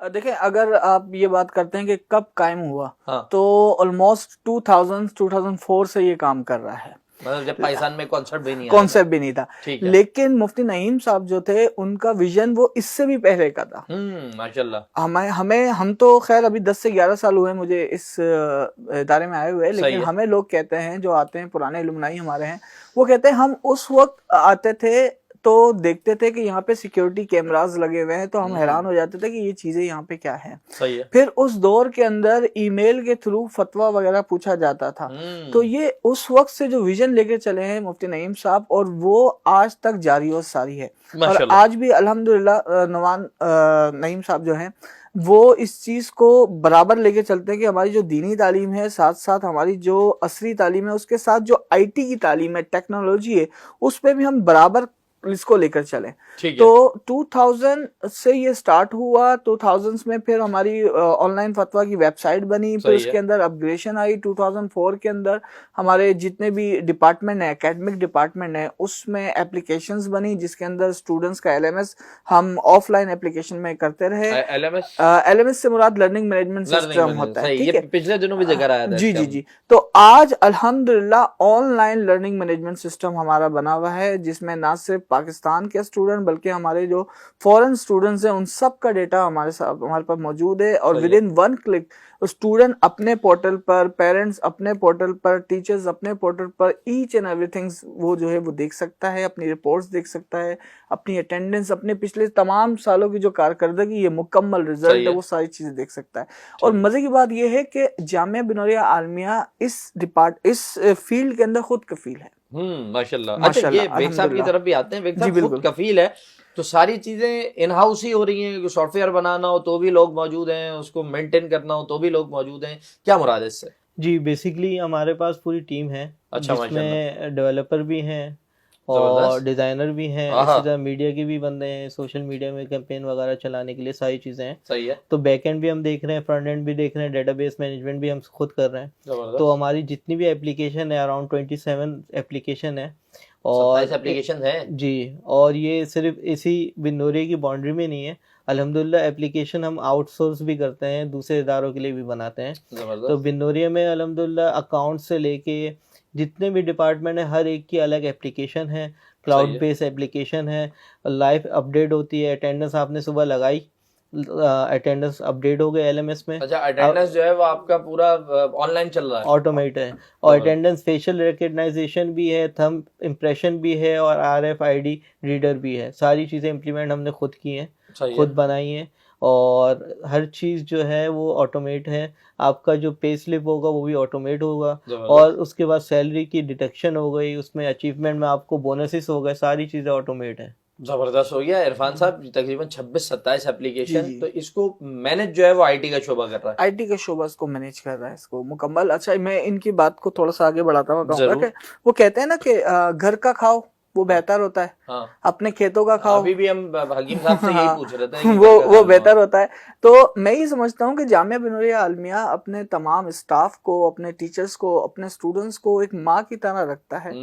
देखें, अगर आप ये बात करते हैं कि कब कायम हुआ, हाँ, तो ऑलमोस्ट 2004 से ये काम कर रहा है। मतलब जब पाकिस्तान में कॉन्सेप्ट भी नहीं आया था। कॉन्सेप्ट भी नहीं था, ठीक है। लेकिन मुफ्ती नईम साहब जो थे उनका विजन वो इससे भी पहले का था। माशाल्लाह। हम तो खैर अभी 10 से 11 साल हुए मुझे इस इदारे में आए हुए, सही लेकिन है। हमें लोग कहते हैं जो आते हैं, पुराने इल्मुनाई हमारे हैं, वो कहते हैं हम उस वक्त आते थे तो देखते थे कि यहाँ पे सिक्योरिटी कैमरास लगे हुए हैं, तो हम हैरान हो जाते थे कि ये चीजें यहाँ पे क्या है। सही है। फिर उस दौर के अंदर ईमेल के थ्रू फतवा वगैरह पूछा जाता था। तो ये उस वक्त से जो विजन लेके चले हैं मुफ्ती नईम साहब, और वो आज तक जारी और सारी है। और माशाल्लाह। आज भी अल्हम्दुलिल्लाह नवान नईम साहब जो हैं वो इस चीज को बराबर लेके चलते हैं कि हमारी जो दीनी तालीम है, साथ साथ हमारी जो असरी तालीम है, उसके साथ जो आईटी की तालीम है, टेक्नोलॉजी है, उस पे भी हम बराबर इसको लेकर चले। तो 2000 से ये स्टार्ट हुआ, 2000s में फिर हमारी ऑनलाइन फतवा की वेबसाइट बनी, फिर उसके अंदर अपग्रेडेशन आई। 2004 के अंदर हमारे जितने भी डिपार्टमेंट है, एकेडमिक डिपार्टमेंट है, उसमें एप्लीकेशंस बनी जिसके अंदर स्टूडेंट्स का एलएमएस हम ऑफलाइन एप्लीकेशन में करते रहे। एलएमएस से मुराद लर्निंग मैनेजमेंट सिस्टम होता है, ठीक है, पिछले दिनों भी जिक्र आया था। जी जी जी। तो आज अल्हम्दुलिल्लाह ऑनलाइन लर्निंग मैनेजमेंट सिस्टम हमारा बना हुआ है, जिसमें ना सिर्फ पाकिस्तान के स्टूडेंट बल्कि हमारे जो फॉरेन स्टूडेंट्स हैं उन सब का डेटा हमारे पास मौजूद है। और विद इन 1 क्लिक स्टूडेंट अपने पोर्टल पर, पेरेंट्स अपने पोर्टल पर, टीचर्स अपने पोर्टल पर ईच एंड एवरीथिंग वो जो है वो देख सकता है, अपनी रिपोर्ट्स देख सकता है, अपनी अटेंडेंस, अपने पिछले तमाम सालों की जो कारकर्दगी, ये मुकम्मल रिजल्ट है, वो सारी चीजें देख सकता है। और मजे की बात यह है कि जामिया बिनोरिया आलमिया इस फील्ड के अंदर खुद कफील है। माशाल्लाह। अच्छा, ये बेग साहब की तरफ भी आते हैं। बेग साहब खुद कफील है, तो सारी चीजें इन हाउस ही हो रही हैं। सॉफ्टवेयर बनाना हो तो भी लोग मौजूद हैं, उसको मेंटेन करना हो तो भी लोग मौजूद हैं। क्या मुराद है इससे? जी, बेसिकली हमारे पास पूरी टीम है। अच्छा, जिसमें डेवलपर भी हैं और डिजाइनर भी हैं, इसी तरह मीडिया के भी बंदे हैं, सोशल मीडिया में कैंपेन वगैरह चलाने के लिए सारी चीजें हैं। सही है। तो बैक एंड भी हम देख रहे हैं, फ्रंट एंड भी देख रहे हैं, डेटाबेस मैनेजमेंट भी हम खुद कर रहे हैं। तो हमारी जितनी भी एप्लीकेशन है, अराउंड 27 एप्लीकेशन है, और 27 एप्लीकेशन है जी। और ये सिर्फ इसी बिनोरिया की बाउंड्री में नहीं है, अल्हम्दुलिल्लाह एप्लीकेशन हम आउटसोर्स भी करते हैं, दूसरे इदारों के लिए भी बनाते हैं। तो बिनोरिया में अल्हम्दुलिल्लाह अकाउंट से लेके जितने भी डिपार्टमेंट है, हर एक की अलग एप्लीकेशन है, क्लाउड बेस्ड एप्लीकेशन है, लाइव अपडेट होती है। अटेंडेंस आपने सुबह लगाई, अटेंडेंस अपडेट हो गए एलएमएस में। अच्छा, अटेंडेंस जो है वो आपका पूरा ऑनलाइन चल रहा है, ऑटोमेट है। और अटेंडेंस फेशियल रिकग्नाइजेशन भी है, थंब इम्प्रेशन भी है, और आरएफआईडी रीडर भी है। सारी चीज़ें इम्प्लीमेंट हमने खुद की हैं, खुद बनाई हैं, और हर चीज़ जो है वो ऑटोमेट है। आपका जो पे स्लिप होगा वो भी ऑटोमेट होगा, और उसके बाद सैलरी की डिडक्शन हो गई, उसमें अचीवमेंट में आपको बोनसेस हो गए, सारी चीज़ें ऑटोमेट है। जबरदस्त हो गया। इरफान साहब, तकरीबन 26-27 एप्लीकेशन, तो इसको मैनेज जो है वो आईटी का शोबा कर रहा है। आईटी का शोबा इसको मैनेज कर रहा है, इसको मुकम्मल। अच्छा, मैं इनकी बात को थोड़ा सा आगे बढ़ाता हूँ। वो कहते हैं ना कि घर का खाओ वो बेहतर होता है, अपने खेतों का खाओ। अभी भी हम हकीम साहब से यही पूछ रहे थे कि वो बेहतर होता है। तो मैं ये समझता हूँ कि जामिया बिनोरिया आलमिया अपने तमाम स्टाफ को, अपने टीचर्स को, अपने स्टूडेंट्स को एक माँ की तरह रखता है।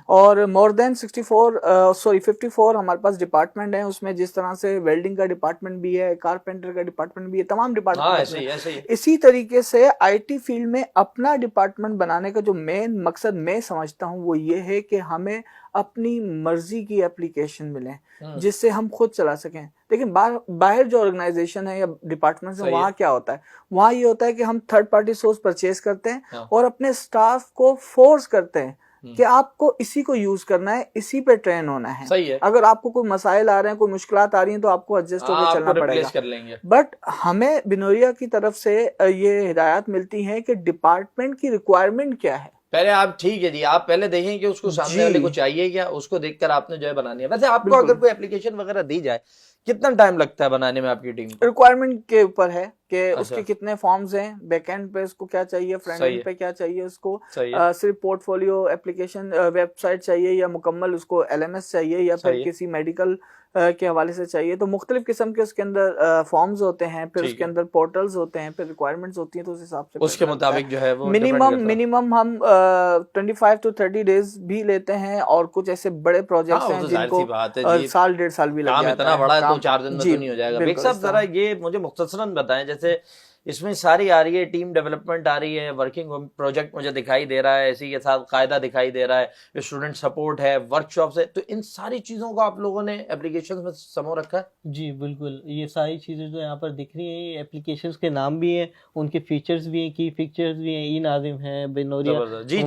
और मोर देन 54 हमारे पास डिपार्टमेंट है। उसमें जिस तरह से वेल्डिंग का डिपार्टमेंट भी है, कारपेंटर का डिपार्टमेंट भी है, तमाम डिपार्टमेंट। इसी तरीके से आईटी फील्ड में अपना डिपार्टमेंट बनाने का जो मेन मकसद मैं समझता हूँ वो ये है कि हमें अपनी मर्जी की एप्लीकेशन मिले जिससे हम खुद चला सकें। लेकिन बाहर जो ऑर्गेनाइजेशन है या डिपार्टमेंट है, वहाँ क्या होता है? वहाँ ये होता है कि हम थर्ड पार्टी सोर्स परचेज करते हैं और अपने स्टाफ को फोर्स करते हैं कि आपको इसी को यूज करना है, इसी पे ट्रेन होना है। सही है। अगर आपको कोई मसाइल आ रहे हैं, कोई मुश्किलात आ रही हैं, तो आपको एडजस्ट होकर चलना पड़ेगा। बट हमें बिनोरिया की तरफ से ये हिदायत मिलती है कि डिपार्टमेंट की रिक्वायरमेंट क्या है। पहले आप, ठीक है जी, आप पहले देखें कि उसको सामने वाले को चाहिए क्या, उसको देखकर आपने जो है बनानी है। वैसे आपको अगर कोई एप्लीकेशन वगैरह दी जाए, कितना टाइम लगता है बनाने में आपकी टीम को? रिक्वायरमेंट के ऊपर है कि उसके कितने फॉर्म्स हैं, बैकएंड पे उसको क्या चाहिए, फ्रंट एंड पे क्या चाहिए उसको, सिर्फ पोर्टफोलियो एप्लीकेशन वेबसाइट चाहिए या मुकम्मल उसको एलएमएस चाहिए, या फिर किसी मेडिकल के हवाले से चाहिए तो मुख्तलिफ किस्म के उसके अंदर फॉर्म्स होते हैं, फिर उसके अंदर पोर्टल्स होते हैं, फिर रिक्वायरमेंट्स होती हैं, तो उस हिसाब से उसके मुताबिक जो है वो मिनिमम हम 25 to 30 डेज भी लेते हैं, और कुछ ऐसे बड़े प्रोजेक्ट्स हैं जिनको साल 1.5 साल भी लग जाता है। काम इतना बड़ा है तो 4 दिन में तो नहीं हो जाएगा। बेग साहब जरा ये मुझे मुख्तसरन बताएं, जैसे इसमें सारी आ रही है, टीम डेवलपमेंट आ रही है, वर्किंग प्रोजेक्ट मुझे दिखाई दे रहा है, इसी के साथ कायदा दिखाई दे रहा है, स्टूडेंट सपोर्ट है, वर्कशॉप्स है, तो इन सारी चीज़ों को आप लोगों ने एप्लीकेशंस में समो रखा है? जी बिल्कुल, ये सारी चीज़ें जो यहाँ पर दिख रही हैं ये एप्लीकेशंस के नाम भी हैं, उनके फीचर्स भी हैं, की फीचर्स भी हैं, ई-नाज़िम है, बिनोरिया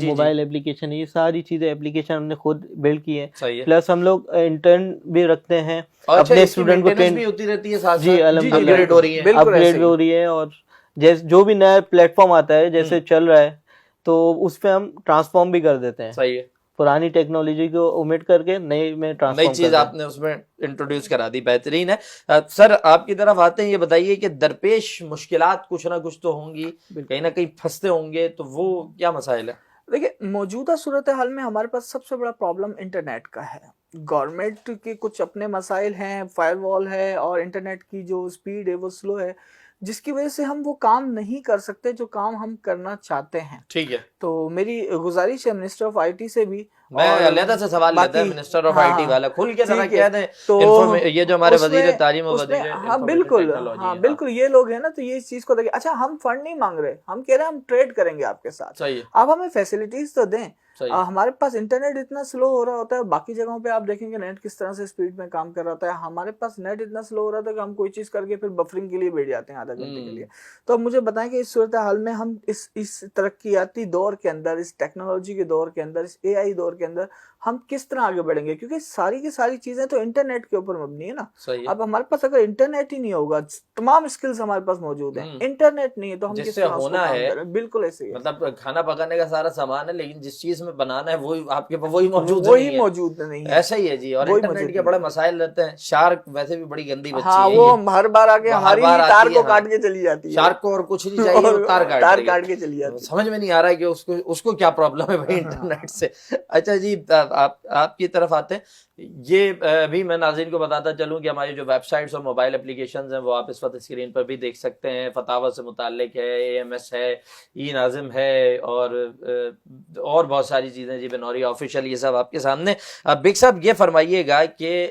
मोबाइल एप्लीकेशन, ये सारी चीज़ें एप्लीकेशन हमने खुद बिल्ड की है। प्लस हम लोग इंटर्न भी रखते हैं, अपने स्टूडेंट को भी होती रहती है साथ। जी अल्हम्दुलिल्लाह अपग्रेड हो रही है, और जैसे जो भी नया प्लेटफॉर्म आता है जैसे चल रहा है तो उस पे हम ट्रांसफॉर्म भी कर देते हैं। सही है, पुरानी टेक्नोलॉजी को ओमिट करके नई में ट्रांसफॉर्म, नई चीज आपने उसमें इंट्रोड्यूस करा दी, बेहतरीन है। सर आपकी तरफ आते हैं, ये बताइए कि दरपेश मुश्किलात कुछ ना कुछ तो होंगी, कहीं ना कहीं फंसते होंगे, तो वो क्या मसाइल है? देखिए, मौजूदा सूरत हाल में हमारे पास सबसे बड़ा प्रॉब्लम इंटरनेट का है। गवर्नमेंट के कुछ अपने मसाइल हैं, फायरवॉल है, और इंटरनेट की जो स्पीड है वो स्लो है, जिसकी वजह से हम वो काम नहीं कर सकते जो काम हम करना चाहते हैं। ठीक है, तो मेरी गुजारिश है मिनिस्टर ऑफ आईटी से भी, मैं अलहदा से सवाल लेता है मिनिस्टर ऑफ आईटी वाला, खुल के जरा कह दें, तो ये जो हमारे वजीर तालीम और वजीर, हाँ बिल्कुल ये लोग हैं ना, तो ये इस चीज को देखिए, अच्छा हम फंड नहीं मांग रहे, हम कह रहे हैं हम ट्रेड करेंगे आपके साथ, आप हमें फैसिलिटीज तो दें। हमारे पास इंटरनेट इतना स्लो हो रहा होता है, बाकी जगहों पे आप देखेंगे नेट किस तरह से स्पीड में काम कर रहा होता है, हमारे पास नेट इतना स्लो हो रहा था कि हम कोई चीज करके फिर बफरिंग के लिए बैठ जाते हैं आधा घंटे के लिए। तो अब मुझे बताएं कि इस सूरत हाल में हम इस तरक्याती दौर के अंदर, इस टेक्नोलॉजी के दौर के अंदर, इस एआई दौर के अंदर हम किस तरह आगे बढ़ेंगे, क्योंकि सारी की सारी चीजें तो इंटरनेट के ऊपर मबनी है ना। अब हमारे पास अगर इंटरनेट ही नहीं होगा, तमाम स्किल्स हमारे पास मौजूद हैं, इंटरनेट नहीं है तो हम किस तरह होना है? बिल्कुल ऐसे ही, मतलब खाना पकाने का सारा सामान है, लेकिन जिस चीज में बनाना है वो आपके पास वही मौजूद नहीं है। ऐसा ही है जी, और इंटरनेट के बड़े मसाइल रहते हैं। शार्क वैसे भी बड़ी गंदी बच्ची है, वो हर बार आके हमारी तार को काट के चली जाती है। शार्क को और कुछ नहीं चाहिए, वो तार काट के चली जाती है। समझ में नहीं आ रहा है कि उसको क्या प्रॉब्लम है भाई इंटरनेट से। अच्छा जी, आपकी तरफ आते हैं, ये भी मैं नाज़रीन को बताता चलूं कि हमारी जो वेबसाइट्स और मोबाइल एप्लीकेशंस हैं वो आप इस वक्त स्क्रीन पर भी देख सकते हैं। फतावा से मुताल्लिक है, AMS है, ई-नाज़िम है, और बहुत सारी चीज़ें जी, बिनोरिया ऑफिशियल, ये सब आपके सामने। बिग साहब ये फरमाइएगा कि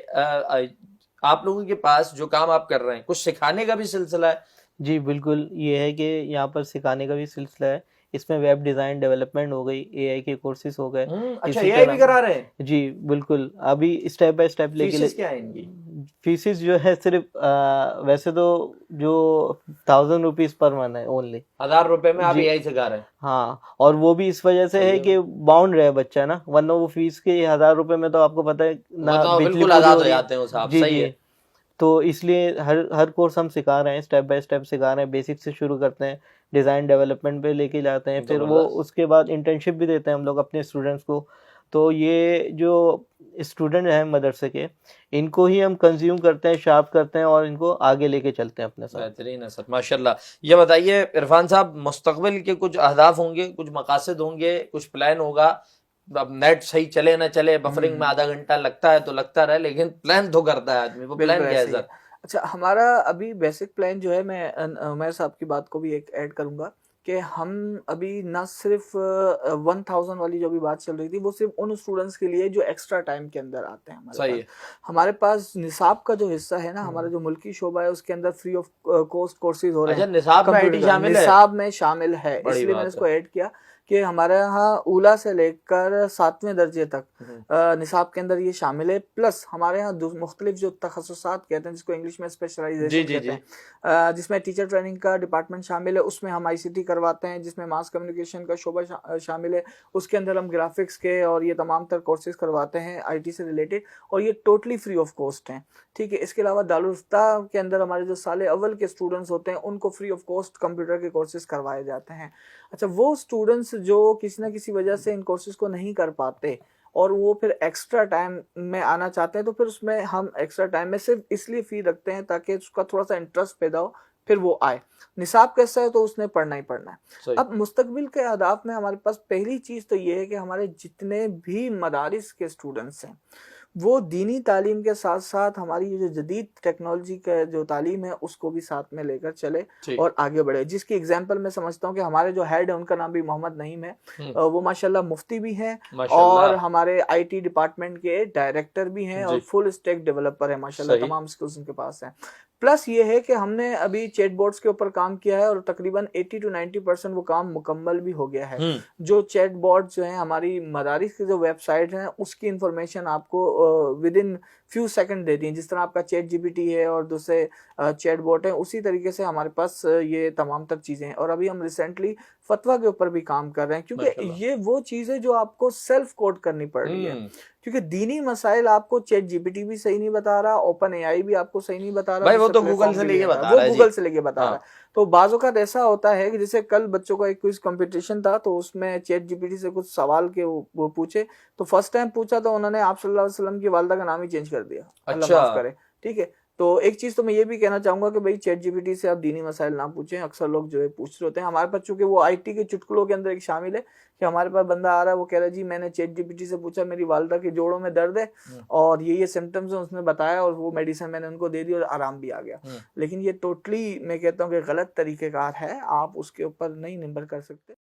आप लोगों के पास जो काम आप कर रहे हैं, कुछ सिखाने का भी सिलसिला है? जी बिल्कुल, ये है कि यहाँ पर सिखाने का भी सिलसिला है। इसमें वेब डिजाइन डेवलपमेंट हो गई, AI के कोर्सेज हो गए। अच्छा, AI भी करा रहे हैं? जी बिल्कुल, अभी स्टेप बाय स्टेप लेके। क्या है इनकी फीसिस? जो है सिर्फ वैसे तो जो 1000 रुपीज पर मंथ है, ओनली 1000 रुपए में आप AI सिखा रहे हैं? हाँ, और वो भी इस वजह से है कि बाउंड रहे बच्चा ना, वरना वो फीस के 1000 रुपए में तो आपको पता है ना, बिल्कुल आजाद हो जाते हैं साहब। सही है, तो इसलिए हर कोर्स हम सिखा रहे हैं, स्टेप बाय स्टेप सिखा रहे हैं, बेसिक से शुरू करते हैं, डिज़ाइन डेवलपमेंट पे लेके जाते हैं, फिर वो उसके बाद इंटर्नशिप भी देते हैं हम लोग अपने स्टूडेंट्स को। तो ये जो स्टूडेंट हैं मदरसे के, इनको ही हम कंज्यूम करते हैं, शार्प करते हैं, और इनको आगे लेके चलते हैं अपने साथ। बेहतरीन है सर, माशाल्लाह। ये बताइए इरफान साहब, मुस्तकबिल के कुछ अहदाफ होंगे, कुछ मकासद होंगे, कुछ प्लान होगा? अब नेट सही चले ना चले, बफरिंग में आधा घंटा लगता है तो लगता रहे, लेकिन प्लान तो करता है आदमी, वो प्लान क्या है सर? अच्छा, हमारा अभी बेसिक प्लान जो है, मैं उमर साहब की बात को भी एक ऐड करूंगा कि हम अभी ना सिर्फ 1000 वाली जो भी बात चल रही थी, वो सिर्फ उन स्टूडेंट्स के लिए जो एक्स्ट्रा टाइम के अंदर आते हैं। हमारे पास निसाब का जो हिस्सा है ना, हमारा जो मुल्की शोबा है, उसके अंदर फ्री ऑफ कॉस्ट कोर्सेज हो रहे हैं। निसाब में आईटी शामिल है? निसाब में शामिल है, इसलिए मैंने इसको ऐड किया कि हमारे यहाँ ऊला से लेकर 7वें दर्जे तक निसाब के अंदर ये शामिल है। प्लस हमारे यहाँ मुख्तलिफ जो तखस्सुसात कहते हैं, जिसको इंग्लिश में स्पेशलाइजेशन कहते हैं, जिसमें टीचर ट्रेनिंग का डिपार्टमेंट शामिल है, उसमें हम ICT करवाते हैं, जिसमें मास कम्युनिकेशन का शोबा शामिल है, उसके अंदर हम ग्राफिक्स के और ये तमाम तर कोर्सेज करवाते हैं IT से रिलेटेड, और ये टोटली फ्री ऑफ कॉस्ट हैं। ठीक है, इसके अलावा दारुल्फ्ता के अंदर हमारे जो साले अव्वल के स्टूडेंट्स होते हैं, उनको फ्री ऑफ कॉस्ट कंप्यूटर के कोर्सेज करवाए जाते हैं। अच्छा, वो स्टूडेंट्स जो किसी ना किसी वजह से इन कोर्सेज को नहीं कर पाते और वो फिर एक्स्ट्रा टाइम में आना चाहते हैं, तो फिर उसमें हम एक्स्ट्रा टाइम में सिर्फ इसलिए फी रखते हैं ताकि उसका थोड़ा सा इंटरेस्ट पैदा हो, फिर वो आए। निसाब कैसा है तो उसने पढ़ना ही पढ़ना है। अब मुस्तकबिल के अहदाफ में हमारे पास पहली चीज़ तो ये है कि हमारे जितने भी मदारिस के स्टूडेंट्स हैं वो दीनी तालीम के साथ साथ हमारी ये जो जदीद टेक्नोलॉजी का जो तालीम है उसको भी साथ में लेकर चले और आगे बढ़े। जिसकी एग्जांपल मैं समझता हूँ कि हमारे जो हेड है उनका नाम भी मोहम्मद नईम है, वो माशाल्लाह मुफ्ती भी हैं और हमारे आईटी डिपार्टमेंट के डायरेक्टर भी हैं और फुल स्टैक डेवलपर है माशाल्लाह, तमाम स्किल्स उनके पास हैं। प्लस ये है कि हमने अभी चैट बोर्ड्स के ऊपर काम किया है और तकरीबन 80 to 90% वो काम मुकम्मल भी हो गया है। जो चैट बोर्ड्स जो हैं हमारी मदारिस की जो वेबसाइट हैं उसकी इंफॉर्मेशन आपको विद इन फ्यू सेकंड देती हैं। जिस तरह आपका चैट जीपीटी है और दूसरे चैट बोट है, उसी तरीके से हमारे पास ये तमाम तर चीजें हैं। और अभी हम रिसेंटली फतवा के ऊपर भी काम कर रहे हैं, क्योंकि ये वो चीजें जो आपको सेल्फ कोड करनी पड़ रही है, क्योंकि दीनी मसाइल आपको चैट जीपीटी भी सही नहीं बता रहा, ओपन एआई भी आपको सही नहीं बता रहा, भाई वो तो गूगल से लेके बता रहा है, गूगल से लेके बता रहा है। तो बाज़ औक़ात ऐसा होता है कि जैसे कल बच्चों का एक क्विज कंपटीशन था, तो उसमें चैट जीपीटी से कुछ सवाल के वो पूछे, तो फर्स्ट टाइम पूछा तो उन्होंने आप सल्लल्लाहु अलैहि वसल्लम की वालिदा का नाम ही चेंज कर दिया। अल्लाह माफ करे, ठीक है। तो एक चीज तो मैं ये भी कहना चाहूंगा कि भाई चैट जीपीटी से आप दीनी मसाइल ना पूछें। अक्सर लोग जो है पूछ रहे होते हैं। हमारे पास चूंकि वो आईटी के चुटकुलों के अंदर एक शामिल है कि हमारे पास बंदा आ रहा है, वो कह रहा है जी मैंने चैट जीपीटी से पूछा मेरी वालिदा के जोड़ों में दर्द है और ये सिम्टम्स है, उसने बताया और वो मेडिसिन मैंने उनको दे दी और आराम भी आ गया। लेकिन ये टोटली मैं कहता हूँ कि गलत तरीकेकार है, आप उसके ऊपर नहीं निर्भर कर सकते।